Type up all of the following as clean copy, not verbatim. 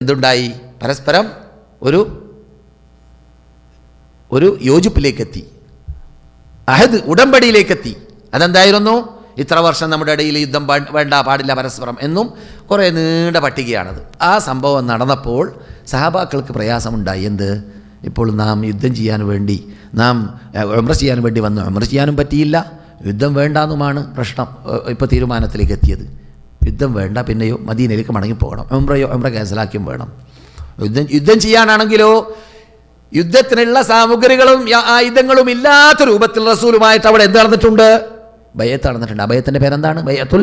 എന്തുണ്ടായി? പരസ്പരം ഒരു യോജിപ്പിലേക്കെത്തി, അഹദ് ഉടമ്പടിയിലേക്കെത്തി. അതെന്തായിരുന്നു? ഇത്ര വർഷം നമ്മുടെ ഇടയിൽ യുദ്ധം വേണ്ട, പാടില്ല പരസ്പരം എന്നും കുറേ നീണ്ട പട്ടികയാണത്. ആ സംഭവം നടന്നപ്പോൾ സഹാബാക്കൾക്ക് പ്രയാസമുണ്ടായി. എന്ത്? ഇപ്പോൾ നാം യുദ്ധം ചെയ്യാൻ വേണ്ടി, നാം ഉംറ ചെയ്യാൻ വേണ്ടി വന്നു, ഉംറ ചെയ്യാനും പറ്റിയില്ല, യുദ്ധം വേണ്ടാന്നുമാണ് പ്രശ്നം. ഇപ്പോൾ തീരുമാനത്തിലേക്ക് എത്തിയത് യുദ്ധം വേണ്ട, പിന്നെയോ മദീനയിലേക്ക് മടങ്ങിപ്പോകണം, ഉംറ ക്യാൻസലാക്കിയും വേണം. യുദ്ധം ചെയ്യാനാണെങ്കിലോ യുദ്ധത്തിനുള്ള സാമഗ്രികളും ആയുധങ്ങളും ഇല്ലാത്ത രൂപത്തിൽ റസൂലുമായിട്ട് അവിടെ എന്ത് നടന്നിട്ടുണ്ട്? ബയ്യത്ത് നടന്നിട്ടുണ്ട്. ആ ബയ്യത്തിൻ്റെ പേരെന്താണ്? ബയ്യത്തുൽ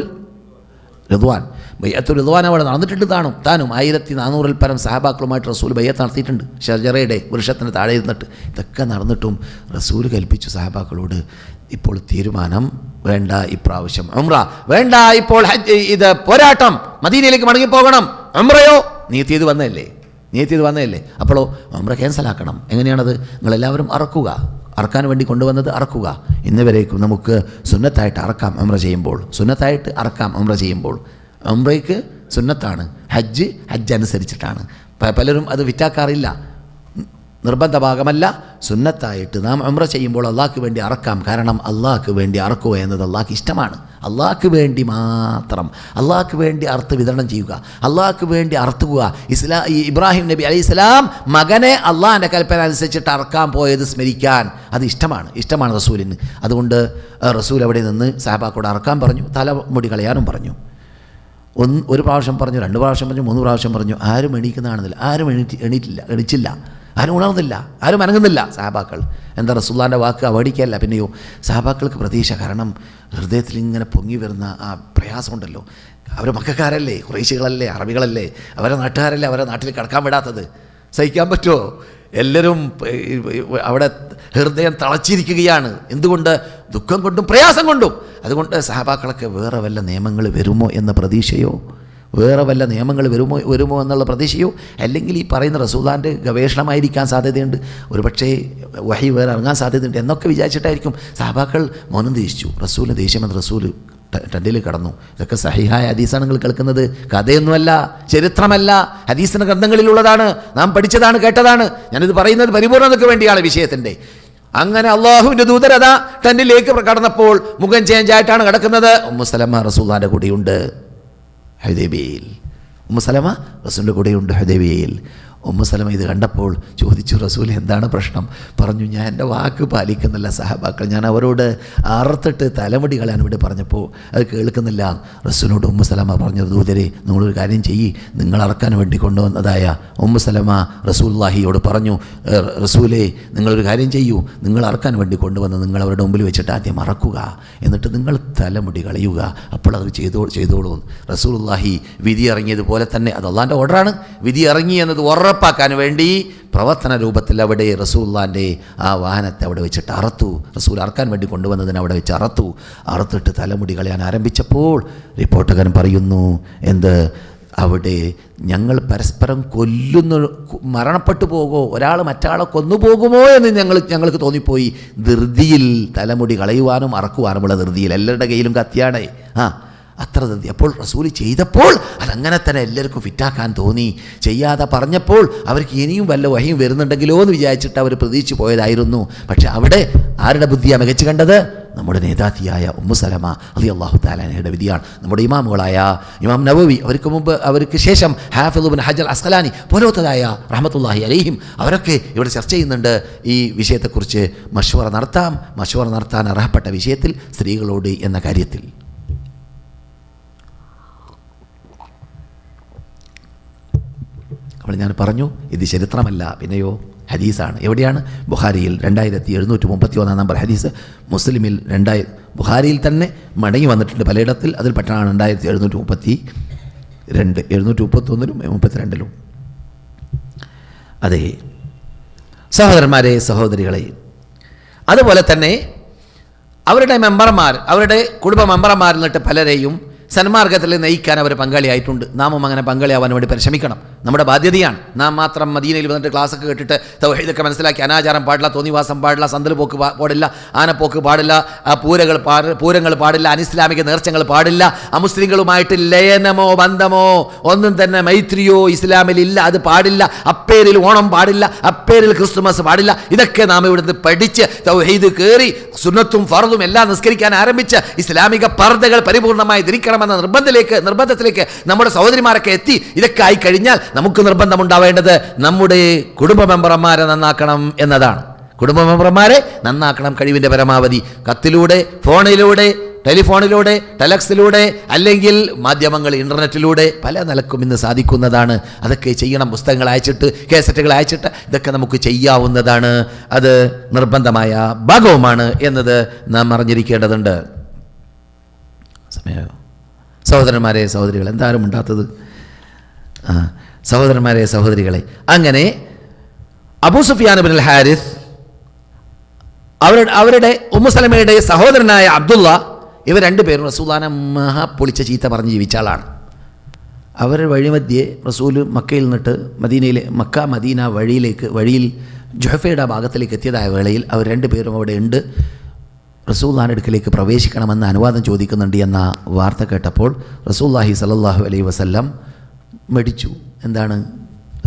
റിദ്വാൻ. ബയ്യത്തുൽ റിദ്വാൻ അവിടെ നടന്നിട്ടുണ്ട്. താനും 1400 പരം സഹാബാക്കളുമായിട്ട് റസൂൽ ബയ്യത്ത് നടത്തിയിട്ടുണ്ട്. ഷജറയുടെ വൃക്ഷത്തിന് താഴെ ഇരുന്നിട്ട്. ഇതൊക്കെ നടന്നിട്ടും റസൂൽ കൽപ്പിച്ചു സഹാബാക്കളോട്, ഇപ്പോൾ തീരുമാനം വേണ്ട, ഇപ്രാവശ്യം ഉംറ വേണ്ട, ഇപ്പോൾ ഇത് പോരാട്ടം, മദീനയിലേക്ക് മടങ്ങിപ്പോകണം. ഉംറയോ നീയത്ത് വന്നതല്ലേ, അപ്പോഴോ ഉംറ ക്യാൻസലാക്കണം. എങ്ങനെയാണത്? നിങ്ങളെല്ലാവരും അറക്കാൻ വേണ്ടി കൊണ്ടുവന്നത് അറക്കുക. ഇന്നുവരേക്കും നമുക്ക് സുന്നത്തായിട്ട് അറക്കാം ഉംറ ചെയ്യുമ്പോൾ, സുന്നത്തായിട്ട് അറക്കാം ഉംറ ചെയ്യുമ്പോൾ. ഉംറയ്ക്ക് സുന്നത്താണ്, ഹജ്ജ് അനുസരിച്ചിട്ടാണ്. പലരും അത് വിറ്റാക്കാറില്ല. നിർബന്ധ ഭാഗമല്ല, സുന്നത്തായിട്ട് നാം ഉംറ ചെയ്യുമ്പോൾ അള്ളാഹ്ക്ക് വേണ്ടി അറക്കാം. കാരണം അള്ളാഹ്ക്ക് വേണ്ടി അറക്കുക എന്നത് അള്ളാഹ്ക്ക് ഇഷ്ടമാണ്. അള്ളാഹ്ക്ക് വേണ്ടി മാത്രം, അള്ളാഹ്ക്ക് വേണ്ടി അറുത്ത് വിതരണം ചെയ്യുക, അള്ളാഹ്ക്ക് വേണ്ടി അറുത്തുക. ഇബ്രാഹിം നബി അലൈഹിസ്സലാം മകനെ അള്ളാഹിൻ്റെ കൽപ്പന അനുസരിച്ചിട്ട് അറക്കാൻ പോയത് സ്മരിക്കാൻ അത് ഇഷ്ടമാണ് റസൂലിന്. അതുകൊണ്ട് റസൂൽ അവിടെ നിന്ന് സഹാബാക്കളോട് അറക്കാൻ പറഞ്ഞു, തലമുടി കളയാനും പറഞ്ഞു. ഒരു പ്രാവശ്യം പറഞ്ഞു, 2 പ്രാവശ്യം പറഞ്ഞു, 3 പ്രാവശ്യം പറഞ്ഞു. ആരും എണീക്കുന്നതാണെന്നില്ല, ആരും എണീച്ചില്ല, ആരും ഉണർന്നില്ല, ആരും അനങ്ങുന്നില്ല സഹാബാക്കൾ. എന്താ? റസൂലുള്ളാഹിൻ്റെ വാക്ക് അവഗണിക്കല്ല, പിന്നെയോ സഹാബാക്കൾക്ക് പ്രതീക്ഷ. കാരണം ഹൃദയത്തിൽ ഇങ്ങനെ പൊങ്ങി വരുന്ന ആ പ്രയാസമുണ്ടല്ലോ. അവർ മക്കക്കാരല്ലേ, ഖുറൈശികളല്ലേ, അറബികളല്ലേ, അവരെ നാട്ടുകാരല്ലേ, അവരെ നാട്ടിൽ കിടക്കാൻ വിടാത്തത് സഹിക്കാൻ പറ്റുമോ? എല്ലാവരും അവിടെ ഹൃദയം തളച്ചിരിക്കുകയാണ്. എന്തുകൊണ്ട്? ദുഃഖം കൊണ്ടും പ്രയാസം കൊണ്ടും. അതുകൊണ്ട് സഹാബാക്കളൊക്കെ വേറെ വല്ല നിയമങ്ങൾ വരുമോ എന്ന പ്രതീക്ഷയോ, വേറെ വല്ല നിയമങ്ങൾ വരുമോ എന്നുള്ള പ്രതീക്ഷയോ, അല്ലെങ്കിൽ ഈ പറയുന്ന റസൂലുള്ളാഹിൻ്റെ ഗവേഷണമായിരിക്കാൻ സാധ്യതയുണ്ട്, ഒരുപക്ഷേ വഹി വേറെ ഇറങ്ങാൻ സാധ്യതയുണ്ട് എന്നൊക്കെ വിചാരിച്ചിട്ടായിരിക്കും സഹാബാക്കൾ മൗനം ദേശിച്ചു. റസൂലിന് ദേഷ്യമെന്ന് റസൂൽ ടെൻറ്റിൽ കടന്നു. ഇതൊക്കെ സഹിഹായ ഹദീസാണ് നിങ്ങൾ കേൾക്കുന്നത്, കഥയൊന്നുമല്ല, ചരിത്രമല്ല, ഹദീസിൻ്റെ ഗ്രന്ഥങ്ങളിലുള്ളതാണ്, നാം പഠിച്ചതാണ്, കേട്ടതാണ്. ഞാനിത് പറയുന്നത് പരിപൂർണതയ്ക്ക് വേണ്ടിയാണ് വിഷയത്തിൻ്റെ. അങ്ങനെ അള്ളാഹുവിൻ്റെ ദൂതരത ടെൻറ്റിലേക്ക് കടന്നപ്പോൾ മുഖം ചേഞ്ചായിട്ടാണ് കിടക്കുന്നത്. ഉമ്മു സലമ റസൂലുള്ളാഹിൻ്റെ കൂടെയുണ്ട് ഹുദൈബിയയിൽ. ഉമ്മു സലമ റസൂലിൻ്റെ കൂടെയുണ്ട് ഹുദൈബിയയിൽ. ഉമ്മു സലമ ഇത് കണ്ടപ്പോൾ ചോദിച്ചു, റസൂൽ എന്താണ് പ്രശ്നം? പറഞ്ഞു, ഞാൻ എൻ്റെ വാക്ക് പാലിക്കുന്നില്ല സഹാബാക്കൾ, ഞാൻ അവരോട് അറുത്തിട്ട് തലമുടി കളയാൻ വേണ്ടി പറഞ്ഞപ്പോൾ അത് കേൾക്കുന്നില്ല. റസൂലിനോട് ഉമ്മു സലമ പറഞ്ഞു, ദൂതരെ നിങ്ങളൊരു കാര്യം ചെയ്യ്, നിങ്ങൾ അറക്കാൻ വേണ്ടി കൊണ്ടുവന്നതായ ഉമ്മു സലമ റസൂലുള്ളാഹിയോട് പറഞ്ഞു, റസൂലേ നിങ്ങളൊരു കാര്യം ചെയ്യൂ, നിങ്ങൾ അറക്കാൻ വേണ്ടി കൊണ്ടുവന്ന് നിങ്ങൾ അവരുടെ മുമ്പിൽ വെച്ചിട്ട് ആദ്യം അറക്കുക, എന്നിട്ട് നിങ്ങൾ തലമുടി കളയുക, അപ്പോൾ അത് ചെയ്തോളൂ. റസൂലുള്ളാഹി വിധി ഇറങ്ങിയതുപോലെ തന്നെ, അത് അള്ളാഹിൻ്റെ ഓർഡറാണ്, വിധി ഇറങ്ങി എന്നത് ഉറപ്പാക്കാൻ വേണ്ടി പ്രവർത്തന രൂപത്തിൽ അവിടെ റസൂലുള്ളാഹിൻ്റെ ആ വാഹനത്തെ അവിടെ വെച്ചിട്ട് അറുത്തു. റസൂൽ അറക്കാൻ വേണ്ടി കൊണ്ടുവന്നതിന് അവിടെ വെച്ച് അറുത്തിട്ട് തലമുടി കളയാൻ ആരംഭിച്ചപ്പോൾ റിപ്പോർട്ടകൻ പറയുന്നു, എന്ത്? അവിടെ ഞങ്ങൾ പരസ്പരം മരണപ്പെട്ടു പോകുമോ, ഒരാൾ മറ്റാളെ കൊന്നുപോകുമോ എന്ന് ഞങ്ങൾക്ക് തോന്നിപ്പോയി. ധൃതിയിൽ തലമുടി കളയുവാനും അറക്കുവാനുമുള്ള ധൃതിയിൽ, എല്ലാവരുടെ കയ്യിലും കത്തിയാണേ, അത്ര ധൃതി. അപ്പോൾ റസൂൽ ചെയ്തപ്പോൾ അതങ്ങനെ തന്നെ എല്ലാവർക്കും ഫിറ്റാക്കാൻ തോന്നി. ചെയ്യാതെ പറഞ്ഞപ്പോൾ അവർക്ക് ഇനിയും വല്ല വഹിയും വരുന്നുണ്ടെങ്കിലോ എന്ന് വിചാരിച്ചിട്ട് അവർ പ്രതീക്ഷിച്ച് പോയതായിരുന്നു. പക്ഷെ അവിടെ ആരുടെ ബുദ്ധിയാണ് മികച്ചു കണ്ടത്? നമ്മുടെ നേതാത്തിയായ ഉമ്മു സലമ റളിയല്ലാഹു തആല അൻഹയുടെ വിധിയാണ്. നമ്മുടെ ഇമാമുകളായ ഇമാം നവവി, അവർക്ക് ശേഷം ഹാഫിദ് ഇബ്നു ഹജർ അസ്ഖലാനി പോലത്തതായ റഹ്മത്തുള്ളാഹി അലൈഹിം, അവരൊക്കെ ഇവിടെ ചർച്ച ചെയ്യുന്നുണ്ട് ഈ വിഷയത്തെക്കുറിച്ച്. മശ്വറ നടത്താൻ അർഹപ്പെട്ട വിഷയത്തിൽ സ്ത്രീകളോട് എന്ന കാര്യത്തിൽ. അപ്പോൾ ഞാൻ പറഞ്ഞു, ഇത് ചരിത്രമല്ല, പിന്നെയോ ഹദീസാണ്. എവിടെയാണ്? ബുഖാരിയിൽ 2731 നമ്പർ ഹദീസ്, മുസ്ലിമിൽ ബുഖാരിയിൽ തന്നെ മടങ്ങി വന്നിട്ടുണ്ട് പലയിടത്തിൽ, അതിൽ പെട്ടാണ് 2732, 731 32. അതെ സഹോദരന്മാരെ, സഹോദരികളെ, അതുപോലെ തന്നെ അവരുടെ മെമ്പർമാർ, അവരുടെ കുടുംബ മെമ്പർമാരിൽ നിന്നിട്ട് പലരെയും സന്മാർഗത്തിൽ നയിക്കാൻ അവർ പങ്കാളിയായിട്ടുണ്ട്. നാമും അങ്ങനെ പങ്കാളിയാവാൻ വേണ്ടി പരിശ്രമിക്കണം. നമ്മുടെ ബാധ്യതയാണ്. നാം മാത്രം മദീനയിൽ വന്നിട്ട് ക്ലാസ്സൊക്കെ കേട്ടിട്ട് തൗഹീദൊക്കെ മനസ്സിലാക്കി അനാചാരം പാടില്ല, തോന്നിവാസം പാടില്ല, സന്തൽ പോക്ക് പാടില്ല, ആനപ്പോക്ക് പാടില്ല, പൂരങ്ങൾ പാടില്ല, അനിസ്ലാമിക നേർച്ചകൾ പാടില്ല, അമുസ്ലിങ്ങളുമായിട്ട് ലയനമോ ബന്ധമോ ഒന്നും തന്നെ മൈത്രിയോ ഇസ്ലാമിൽ ഇല്ല, അത് പാടില്ല, അപ്പേരിൽ ഓണം പാടില്ല, അപ്പേരിൽ ക്രിസ്തുമസ് പാടില്ല. ഇതൊക്കെ നാം ഇവിടുന്ന് പഠിച്ച് തൗഹീദ് കയറി സുന്നത്തും ഫർദും എല്ലാം നിസ്കരിക്കാൻ ആരംഭിച്ച് ഇസ്ലാമിക പർദ്ദകൾ പരിപൂർണമായി ധരിക്കണമെന്ന നിർബന്ധത്തിലേക്ക് നമ്മുടെ സഹോദരിമാരൊക്കെ എത്തി. ഇതൊക്കെ ആയി കഴിഞ്ഞാൽ നമുക്ക് നിർബന്ധമുണ്ടാവേണ്ടത് നമ്മുടെ കുടുംബ മെമ്പർമാരെ നന്നാക്കണം എന്നതാണ്. കുടുംബ മെമ്പർമാരെ നന്നാക്കണം കഴിവിൻ്റെ പരമാവധി. കത്തിലൂടെ, ഫോണിലൂടെ, ടെലിഫോണിലൂടെ, ടെലക്സിലൂടെ, അല്ലെങ്കിൽ മാധ്യമങ്ങൾ ഇൻ്റർനെറ്റിലൂടെ പല നിലക്കും ഇന്ന് സാധിക്കുന്നതാണ്. അതൊക്കെ ചെയ്യണം. പുസ്തകങ്ങൾ അയച്ചിട്ട്, കേസറ്റുകൾ അയച്ചിട്ട് ഇതൊക്കെ നമുക്ക് ചെയ്യാവുന്നതാണ്. അത് നിർബന്ധമായ ഭാഗവുമാണ് എന്നത് നാം അറിഞ്ഞിരിക്കേണ്ടതുണ്ട്. സമയം സഹോദരന്മാരെ സഹോദരികളെ, എന്താരും ഉണ്ടാത്തത്? സഹോദരന്മാരെ സഹോദരികളെ, അങ്ങനെ അബൂ സുഫിയാൻ ഇബ്നുൽ ഹാരിസ് അവരുടെ ഉമ്മു സലമയുടെ സഹോദരനായ അബ്ദുള്ള, ഇവർ രണ്ടുപേരും റസൂലുള്ളാഹിനെ പൊളിച്ച ചീത്ത പറഞ്ഞ് ജീവിച്ച ആളാണ്. അവർ വഴിമധ്യേ റസൂൽ മക്കയിൽ നിന്നിട്ട് മക്ക മദീന വഴിയിൽ ജുഹഫയുടെ ഭാഗത്തിലേക്ക് എത്തിയതായ വേളയിൽ അവർ രണ്ടുപേരും അവിടെ ഉണ്ട്. റസൂലുള്ളാഹിന്റെ അടുക്കലേക്ക് പ്രവേശിക്കണമെന്ന് അനുവാദം ചോദിക്കുന്നുണ്ട് എന്ന വാർത്ത കേട്ടപ്പോൾ റസൂലുള്ളാഹി സ്വല്ലല്ലാഹു അലൈഹി വസല്ലം മടിച്ചു. എന്താണ്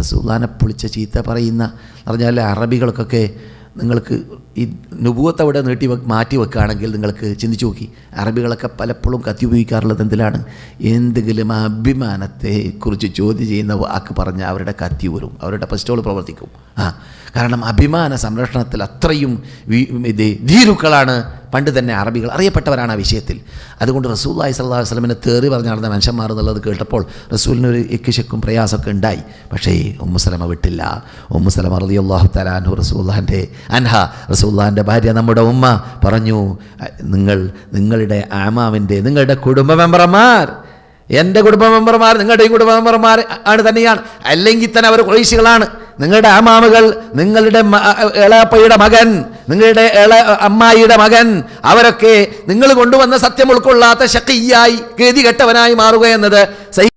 റസൂലുള്ളാഹിനെ പൊളിച്ച ചീത്ത പറയുന്ന പറഞ്ഞാൽ അറബികൾക്കൊക്കെ നിങ്ങൾക്ക് ഈ നുബുവത്ത് അവിടെ മാറ്റി വെക്കുകയാണെങ്കിൽ നിങ്ങൾക്ക് ചിന്തിച്ചു നോക്കി, അറബികളൊക്കെ പലപ്പോഴും കത്തി ഉപയോഗിക്കാറുള്ളത് എന്തിലാണ്? എന്തെങ്കിലും അഭിമാനത്തെ കുറിച്ച് ചോദ്യം ചെയ്യുന്ന വാക്ക് പറഞ്ഞാൽ അവരുടെ കത്തി വരും, അവരുടെ പിസ്റ്റോൾ പ്രവർത്തിക്കും. കാരണം അഭിമാന സംരക്ഷണത്തിൽ അത്രയും ധീരുക്കളാണ് പണ്ട് തന്നെ അറബികൾ, അറിയപ്പെട്ടവരാണ് ആ വിഷയത്തിൽ. അതുകൊണ്ട് റസൂലുള്ളാഹി സ്വല്ലല്ലാഹു അലൈഹി വസല്ലമയെ തേറി പറഞ്ഞ് നടന്ന മനുഷ്യന്മാർ എന്നുള്ളത് കേട്ടപ്പോൾ റസൂലിനൊരു എക്കിശക്കും പ്രയാസമൊക്കെ ഉണ്ടായി. പക്ഷേ ഉമ്മു സലമ വിട്ടില്ല. ഉമ്മു സലമ റളിയല്ലാഹു തആല റസൂലുള്ളാഹിന്റെ ഭാര്യ നമ്മുടെ ഉമ്മ പറഞ്ഞു, നിങ്ങളുടെ ആമാവിൻ്റെ, നിങ്ങളുടെ കുടുംബ മെമ്പർമാർ, എൻ്റെ കുടുംബ മെമ്പർമാർ നിങ്ങളുടെയും കുടുംബ മെമ്പർമാർ ആണ് തന്നെയാണ്, അല്ലെങ്കിൽ തന്നെ അവർ ഖുറൈശികളാണ്. നിങ്ങളുടെ ആമാമുകൾ, നിങ്ങളുടെ ഇളയപ്പയുടെ മകൻ, നിങ്ങളുടെ അമ്മായിയുടെ മകൻ, അവരൊക്കെ നിങ്ങൾ കൊണ്ടുവന്ന സത്യം ഉൾക്കൊള്ളാത്ത ശഖിയായി, ഗതികെട്ടവനായി മാറുക എന്നത്